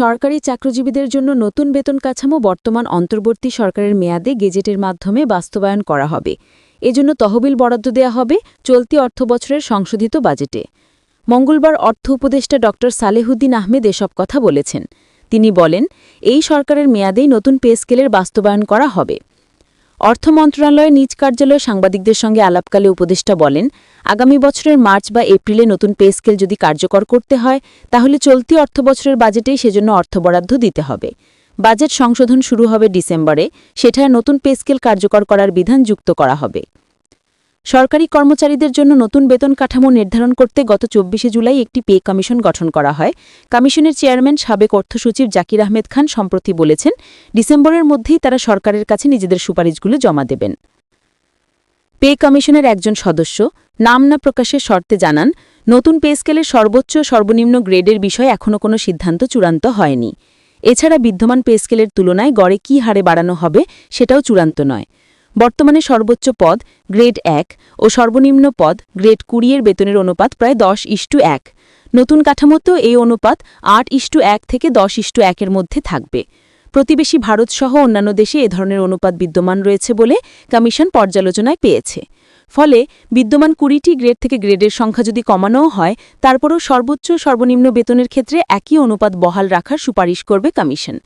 সরকারি চাকরিজীবীদের জন্য নতুন বেতন কাঠামো বর্তমান অন্তর্বর্তী সরকারের মেয়াদে গেজেটের মাধ্যমে বাস্তবায়ন করা হবে। এজন্য তহবিল বরাদ্দ দেয়া হবে চলতি অর্থবছরের সংশোধিত বাজেটে। মঙ্গলবার অর্থ উপদেষ্টা ড সালেহুদ্দিন আহমেদ এসব কথা বলেছেন। তিনি বলেন, এই সরকারের মেয়াদেই নতুন পে স্কেলের বাস্তবায়ন করা হবে। অর্থ মন্ত্রণালয়ের নিজ কার্যালয়ে সাংবাদিকদের সঙ্গে আলাপকালে উপদেষ্টা বলেন, আগামী বছরের মার্চ বা এপ্রিলে নতুন পে স্কেল যদি কার্যকর করতে হয় তাহলে চলতি অর্থবছরের বাজেটেই সেজন্য অর্থ বরাদ্দ দিতে হবে। বাজেট সংশোধন শুরু হবে ডিসেম্বরে, সেটায় নতুন পে স্কেল কার্যকর করার বিধান যুক্ত করা হবে। সরকারি কর্মচারীদের জন্য নতুন বেতন কাঠামো নির্ধারণ করতে গত ২৪ জুলাই একটি পে কমিশন গঠন করা হয়। কমিশনের চেয়ারম্যান সাবেক অর্থসচিব জাকির আহমেদ খান সম্প্রতি বলেছেন, ডিসেম্বরের মধ্যেই তারা সরকারের কাছে নিজেদের সুপারিশগুলো জমা দেবেন। পে কমিশনের একজন সদস্য নাম না প্রকাশের শর্তে জানান, নতুন পে স্কেলের সর্বোচ্চ সর্বনিম্ন গ্রেডের বিষয়ে এখনও কোনো সিদ্ধান্ত চূড়ান্ত হয়নি। এছাড়া বিদ্যমান পে স্কেলের তুলনায় গড়ে কী হারে বাড়ানো হবে সেটাও চূড়ান্ত নয়। বর্তমানে সর্বোচ্চ পদ গ্রেড ১ ও সর্বনিম্ন পদ গ্রেড ২০ এর বেতনের অনুপাত প্রায় ১০:১। নতুন কাঠামোতেও এই অনুপাত ৮:১ থেকে ১০:১ এর মধ্যে থাকবে। প্রতিবেশী ভারতসহ অন্যান্য দেশে এ ধরনের অনুপাত বিদ্যমান রয়েছে বলে কমিশন পর্যালোচনায় পেয়েছে। ফলে বিদ্যমান ২০টি গ্রেড থেকে গ্রেডের সংখ্যা যদি কমানোও হয়, তারপরও সর্বোচ্চ সর্বনিম্ন বেতনের ক্ষেত্রে একই অনুপাত বহাল রাখার সুপারিশ করবে কমিশন।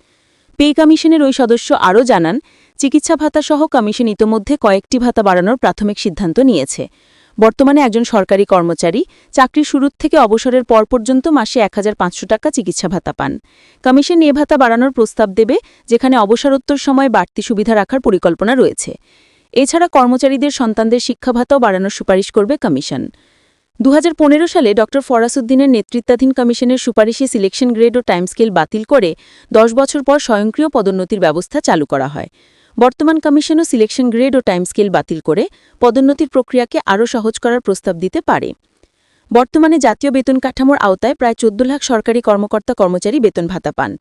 পে কমিশনের ওই সদস্য আরও জানান, চিকিৎসা ভাতাসহ কমিশন ইতোমধ্যে কয়েকটি ভাতা বাড়ানোর প্রাথমিক সিদ্ধান্ত নিয়েছে। বর্তমানে একজন সরকারি কর্মচারী চাকরির শুরুর থেকে অবসরের পর পর্যন্ত মাসে ১৫০০ টাকা চিকিৎসা ভাতা পান। কমিশন এ ভাতা বাড়ানোর প্রস্তাব দেবে, যেখানে অবসরোত্তর সময় বাড়তি সুবিধা রাখার পরিকল্পনা রয়েছে। এছাড়া কর্মচারীদের সন্তানদের শিক্ষা ভাতাও বাড়ানোর সুপারিশ করবে কমিশন। ২০১৫ সালে ড ফরাসউদ্দিনের নেতৃত্বাধীন কমিশনের সুপারিশে সিলেকশন গ্রেড ও টাইমস্কেল বাতিল করে ১০ বছর পর স্বয়ংক্রিয় পদোন্নতির ব্যবস্থা চালু করা হয়। বর্তমান কমিশনও সিলেকশন গ্রেড ও টাইমস্কেল বাতিল করে পদোন্নতির প্রক্রিয়াকে আরও সহজ করার প্রস্তাব দিতে পারে। বর্তমানে জাতীয় বেতন কাঠামোর আওতায় প্রায় ১৪ লাখ সরকারি কর্মকর্তা-কর্মচারী বেতন ভাতা পান।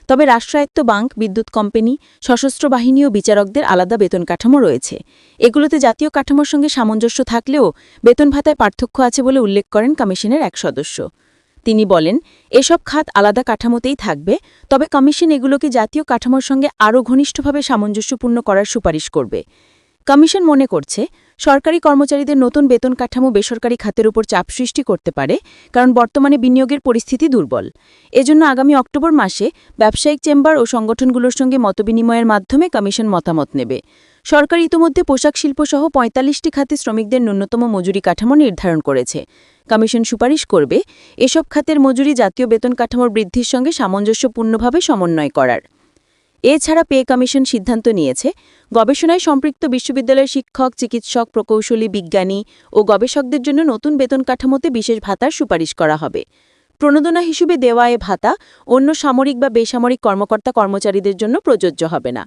তবে রাষ্ট্রায়ত্ত ব্যাংক, বিদ্যুৎ কোম্পানি, সশস্ত্র বাহিনী ও বিচারকদের আলাদা বেতন কাঠামো রয়েছে। এগুলোতে জাতীয় কাঠামোর সঙ্গে সামঞ্জস্য থাকলেও বেতন ভাতায় পার্থক্য আছে বলে উল্লেখ করেন কমিশনের এক সদস্য। তিনি বলেন, এসব খাত আলাদা কাঠামোতেই থাকবে, তবে কমিশন এগুলোকে জাতীয় কাঠামোর সঙ্গে আরও ঘনিষ্ঠভাবে সামঞ্জস্যপূর্ণ করার সুপারিশ করবে। কমিশন মনে করছে, সরকারি কর্মচারীদের নতুন বেতন কাঠামো বেসরকারি খাতের উপর চাপ সৃষ্টি করতে পারে, কারণ বর্তমানে বিনিয়োগের পরিস্থিতি দুর্বল। এজন্য আগামী অক্টোবর মাসে ব্যবসায়িক চেম্বার ও সংগঠনগুলোর সঙ্গে মতবিনিময়ের মাধ্যমে কমিশন মতামত নেবে। সরকার ইতোমধ্যে পোশাক শিল্পসহ ৪৫টি খাতে শ্রমিকদের ন্যূনতম মজুরি কাঠামো নির্ধারণ করেছে। কমিশন সুপারিশ করবে, এসব খাতের মজুরি জাতীয় বেতন কাঠামোর বৃদ্ধির সঙ্গে সামঞ্জস্যপূর্ণভাবে সমন্বয় করার। এছাড়া পে কমিশন সিদ্ধান্ত নিয়েছে, গবেষণায় সম্পৃক্ত বিশ্ববিদ্যালয়ের শিক্ষক, চিকিৎসক, প্রকৌশলী, বিজ্ঞানী ও গবেষকদের জন্য নতুন বেতন কাঠামোতে বিশেষ ভাতার সুপারিশ করা হবে। প্রণোদনা হিসেবে দেওয়া এ ভাতা অন্য সামরিক বা বেসামরিক কর্মকর্তা-কর্মচারীদের জন্য প্রযোজ্য হবে না।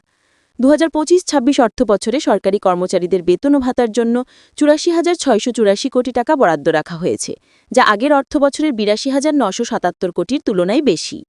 ২০২৫-২৬ অর্থবছরে সরকারি কর্মচারীদের বেতন ও ভাতার জন্য ৮৪,৬৮৪ কোটি টাকা বরাদ্দ রাখা হয়েছে, যা আগের অর্থবছরের ৮২,৯৭৭ কোটির তুলনায় বেশি।